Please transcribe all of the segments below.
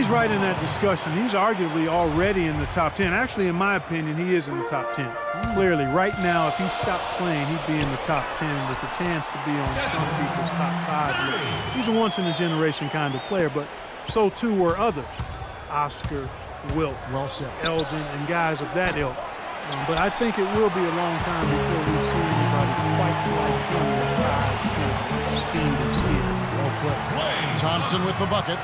right in that discussion. He's arguably already in the top 10. Actually, in my opinion, he is in the top 10. Clearly, right now, if he stopped playing, he'd be in the top 10 with a chance to be on some people's top 5 list. He's a once-in-a-generation kind of player, but so too were others. Oscar, Wilt, well said. Elgin, and guys of that ilk. But I think it will be a long time before we see anybody quite like him with size, speed, and skill. Well put. Thompson with the bucket.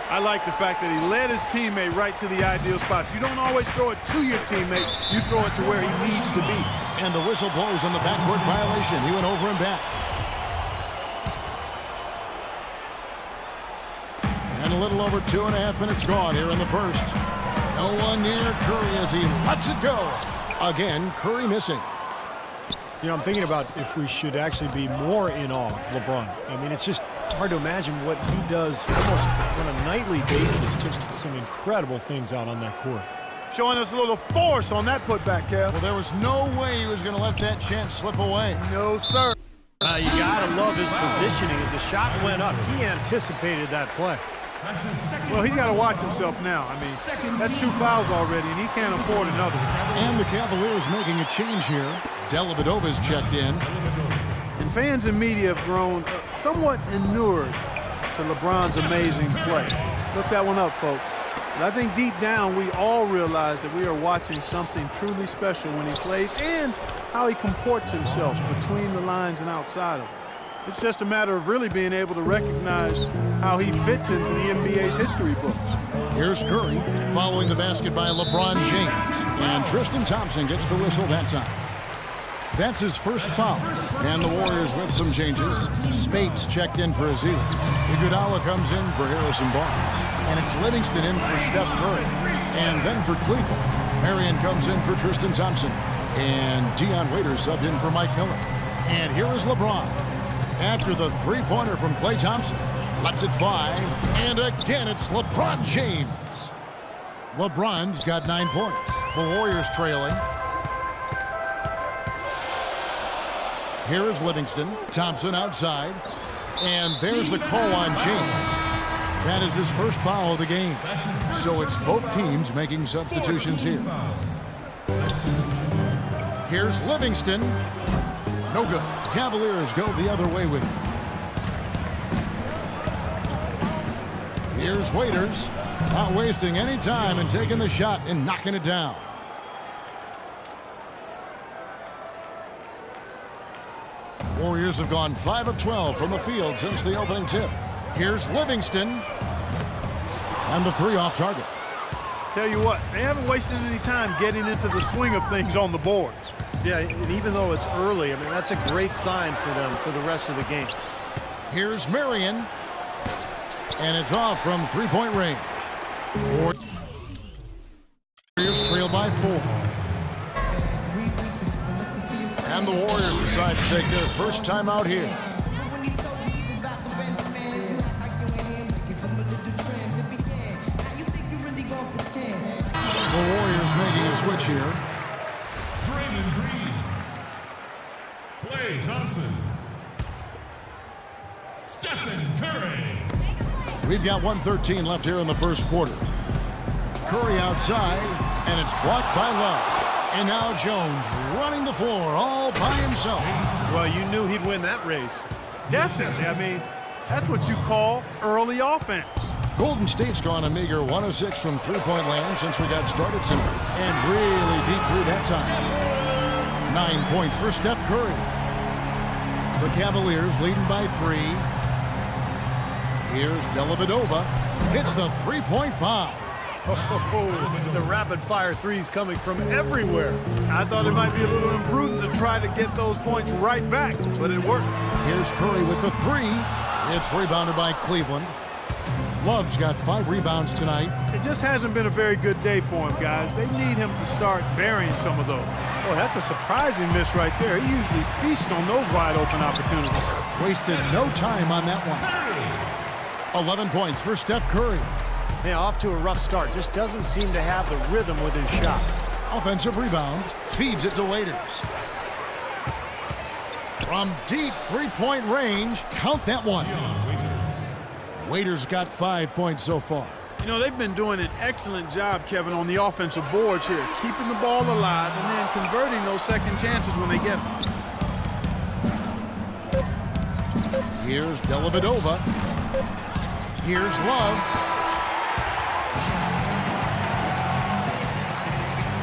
I like the fact that he led his teammate right to the ideal spots. You don't always throw it to your teammate. You throw it to where he needs to be. And the whistle blows on the backcourt violation. He went over and back. And a little over 2.5 minutes gone here in the first. No one near Curry as he lets it go. Again, Curry missing. You know, I'm thinking about if we should actually be more in awe of LeBron. I mean, it's just hard to imagine what he does almost on a nightly basis. Just some incredible things out on that court. Showing us a little force on that putback, Kev. Well, there was no way he was going to let that chance slip away. No, sir. You got to love his positioning. As the shot went up, he anticipated that play. Well, he's got to watch himself now. I mean, that's 2 fouls already, and he can't afford another. And the Cavaliers making a change here. Dellavedova's checked in. And fans and media have grown somewhat inured to LeBron's amazing play. Look that one up, folks. But I think deep down we all realize that we are watching something truly special when he plays and how he comports himself between the lines and outside of it. It's just a matter of really being able to recognize how he fits into the NBA's history books. Here's Curry following the basket by LeBron James. And Tristan Thompson gets the whistle that time. That's his first foul. And the Warriors with some changes. Spates checked in for Aziz. Iguodala comes in for Harrison Barnes. And it's Livingston in for Steph Curry. And then for Cleveland, Marion comes in for Tristan Thompson. And Dion Waiters subbed in for Mike Miller. And here is LeBron. After the three-pointer from Klay Thompson. Lets it fly. And again, it's LeBron James. LeBron's got 9 points. The Warriors trailing. Here is Livingston. Thompson outside. And there's the call on James. That is his first foul of the game. So it's both teams making substitutions here. Here's Livingston. No good. Cavaliers go the other way with it. Here's Waiters. Not wasting any time and taking the shot and knocking it down. Warriors have gone 5 of 12 from the field since the opening tip. Here's Livingston. And the three off target. Tell you what, they haven't wasted any time getting into the swing of things on the boards. Yeah, and even though it's early, I mean, that's a great sign for them for the rest of the game. Here's Marion. And it's off from three-point range. Warriors trail by 4. And the Warriors decide to take their first time out here. The Warriors making a switch here. Draymond Green. Klay Thompson. Stephen Curry. We've got 1:13 left here in the first quarter. Curry outside, and it's blocked by Love. And now Jones running the floor all by himself. Well, you knew he'd win that race. Definitely. I mean, that's what you call early offense. Golden State's gone a meager 106 from three-point land since we got started tonight. And really deep through that time. 9 points for Steph Curry. The Cavaliers leading by 3. Here's Dellavedova. Hits the three-point bomb. Oh, the rapid-fire threes coming from everywhere. I thought it might be a little imprudent to try to get those points right back, but it worked. Here's Curry with the 3. It's rebounded by Cleveland. Love's got 5 rebounds tonight. It just hasn't been a very good day for him, guys. They need him to start burying some of those. Boy, that's a surprising miss right there. He usually feasts on those wide-open opportunities. Wasted no time on that one. 11 points for Steph Curry. Yeah, off to a rough start. Just doesn't seem to have the rhythm with his shot. Offensive rebound. Feeds it to Waiters. From deep three-point range. Count that one. Waiters got 5 points so far. You know, they've been doing an excellent job, Kevin, on the offensive boards here, keeping the ball alive and then converting those second chances when they get them. Here's Dellavedova. Here's Love.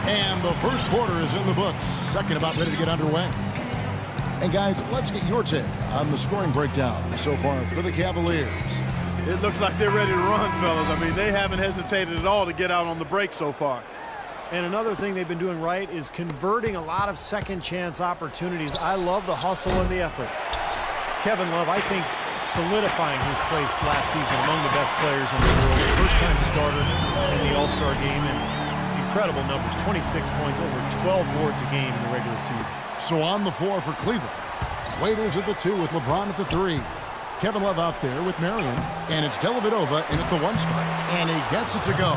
And the first quarter is in the books. Second about ready to get underway. And guys, let's get your take on the scoring breakdown so far for the Cavaliers. It looks like they're ready to run, fellas. I mean, they haven't hesitated at all to get out on the break so far. And another thing they've been doing right is converting a lot of second chance opportunities. I love the hustle and the effort. Kevin Love, I think, solidifying his place last season among the best players in the world. First-time starter in the All-Star game, and incredible numbers. 26 points, over 12 boards a game in the regular season. So on the floor for Cleveland. Waiters at the 2 with LeBron at the 3. Kevin Love out there with Marion. And it's Dellavedova in at the 1 spot. And he gets it to go.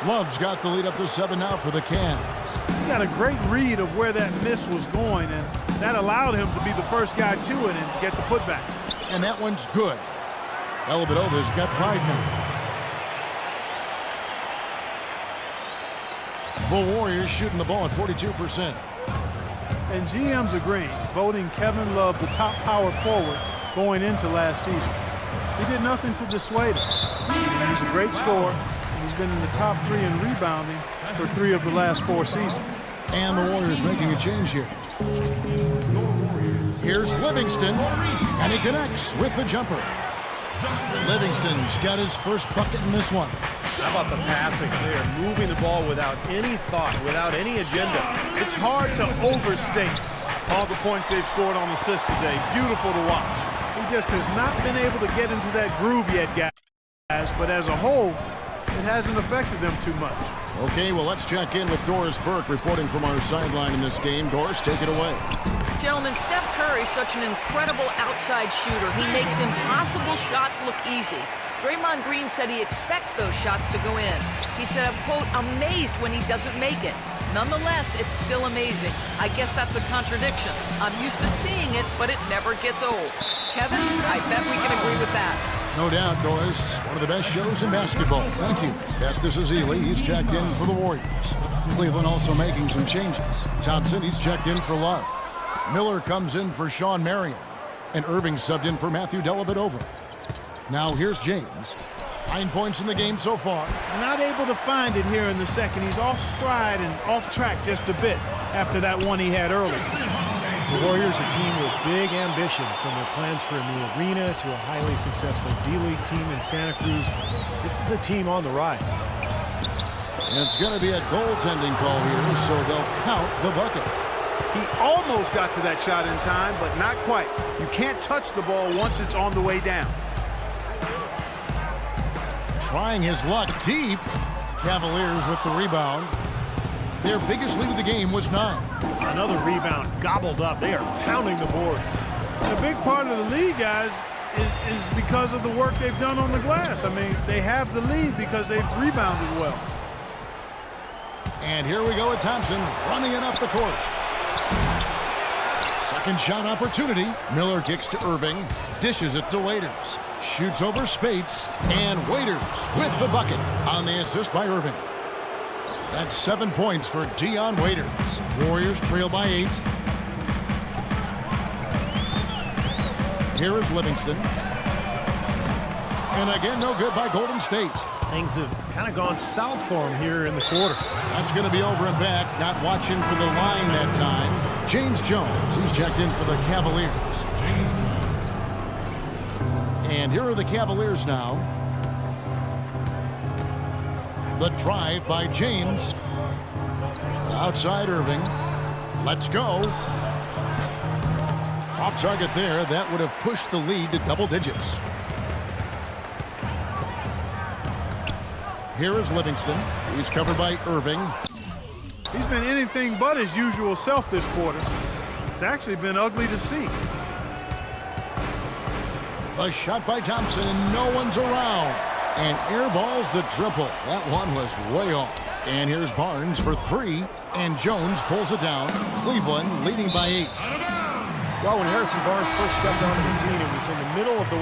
Love's got the lead up to 7 now for the Cavs. He got a great read of where that miss was going, and that allowed him to be the first guy to it and get the putback. And that one's good. Dellavedova's got 5 now. The Warriors shooting the ball at 42%. And GM's agreeing, voting Kevin Love the top power forward going into last season. He did nothing to dissuade him. He's a great scorer, and he's been in the top 3 in rebounding for 3 of the last 4 seasons. And the Warriors making a change here. Here's Livingston, and he connects with the jumper. Livingston's got his first bucket in this one. How about the passing? They are moving the ball without any thought, without any agenda. It's hard to overstate all the points they've scored on assists today. Beautiful to watch. He just has not been able to get into that groove yet, guys, but as a whole, it hasn't affected them too much. Okay, well, let's check in with Doris Burke reporting from our sideline in this game. Doris, take it away. Gentlemen, Steph Curry's such an incredible outside shooter. He makes impossible shots look easy. Draymond Green said he expects those shots to go in. He said, I'm, quote, amazed when he doesn't make it. Nonetheless, it's still amazing. I guess that's a contradiction. I'm used to seeing it, but it never gets old. Kevin, I bet we can agree with that. No doubt, Doris. One of the best shows in basketball. Thank you. Festus Ezeli, he's checked in for the Warriors. Cleveland also making some changes. Thompson, he's checked in for Love. Miller comes in for Sean Marion. And Irving subbed in for Matthew Dellavedova. Now here's James. 9 points in the game so far. Not able to find it here in the second. He's off stride and off track just a bit after that one he had earlier. The Warriors, a team with big ambition, from their plans for a new arena to a highly successful D-League team in Santa Cruz. This is a team on the rise. And it's going to be a goaltending call here, so they'll count the bucket. He almost got to that shot in time, but not quite. You can't touch the ball once it's on the way down. Trying his luck deep. Cavaliers with the rebound. Their biggest lead of the game was 9. Another rebound gobbled up. They are pounding the boards. And a big part of the lead, guys, is because of the work they've done on the glass. I mean, they have the lead because they've rebounded well. And here we go with Thompson running it up the court. Second shot opportunity. Miller kicks to Irving. Dishes it to Waiters. Shoots over Spates. And Waiters with the bucket on the assist by Irving. That's 7 points for Dion Waiters. Warriors trail by 8. Here is Livingston. And again, no good by Golden State. Things have kind of gone south for him here in the quarter. That's going to be over and back. Not watching for the line that time. James Jones, he's checked in for the Cavaliers. And here are the Cavaliers now. The drive by James. Outside Irving. Let's go. Off target there. That would have pushed the lead to double digits. Here is Livingston. He's covered by Irving. He's been anything but his usual self this quarter. It's actually been ugly to see. A shot by Thompson, and no one's around. And airballs the triple. That one was way off. And here's Barnes for 3. And Jones pulls it down. Cleveland leading by 8. Well, when Harrison Barnes first stepped onto the scene, it was in the middle of the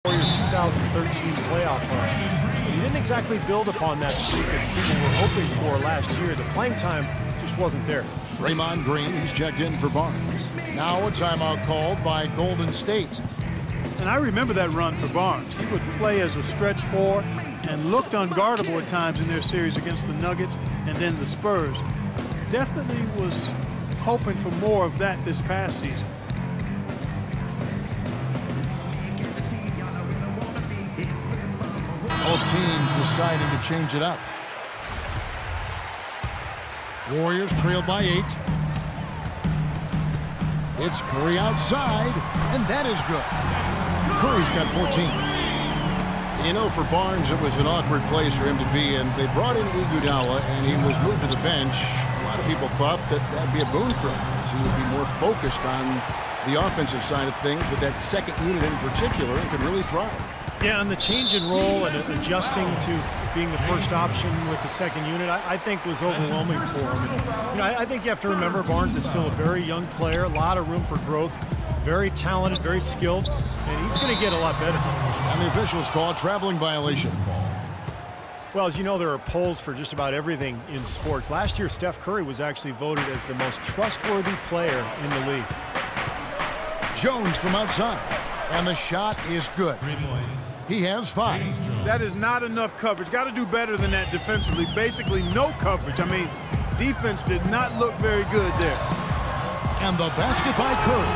Warriors' 2013 playoff run. But he didn't exactly build upon that streak as people were hoping for last year. The playing time just wasn't there. Draymond Green, he's checked in for Barnes. Now a timeout called by Golden State. And I remember that run for Barnes. He would play as a stretch four and looked unguardable at times in their series against the Nuggets and then the Spurs. Definitely was hoping for more of that this past season. Both teams deciding to change it up. Warriors trail by 8. It's Curry outside, and that is good. Curry's got 14. You know, for Barnes, it was an awkward place for him to be, and they brought in Iguodala, and he was moved to the bench. A lot of people thought that that'd be a boon for him, as he would be more focused on the offensive side of things with that second unit in particular and could really thrive. Yeah, and the change in role and adjusting to being the first option with the second unit, I think was overwhelming for him. And, you know, I think you have to remember Barnes is still a very young player, a lot of room for growth, very talented, very skilled, and he's going to get a lot better. And the officials call a traveling violation. Well, as you know, there are polls for just about everything in sports. Last year, Steph Curry was actually voted as the most trustworthy player in the league. Jones from outside, and the shot is good. He has 5. That is not enough coverage. Got to do better than that defensively. Basically no coverage. I mean, defense did not look very good there. And the basket by Curry.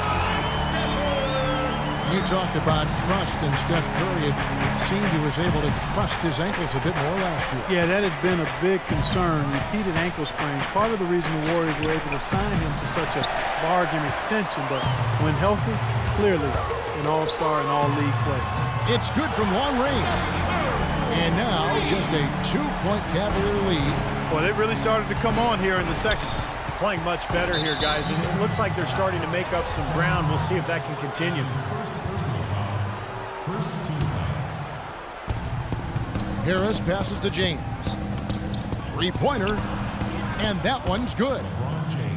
You talked about trust in Steph Curry. It seemed he was able to trust his ankles a bit more last year. Yeah, that had been a big concern. Repeated ankle sprains. Part of the reason the Warriors were able to sign him to such a bargain extension. But when healthy, clearly an all-star and all-league player. It's good from long range. And now just a 2-point Cavalier lead. Well, it really started to come on here in the second. Playing much better here, guys, and it looks like they're starting to make up some ground. We'll see if that can continue. Harris passes to James. 3-pointer, and that one's good.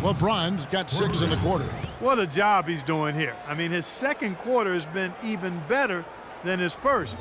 LeBron's got 6 in the quarter. What a job he's doing here. I mean, his second quarter has been even better than his first.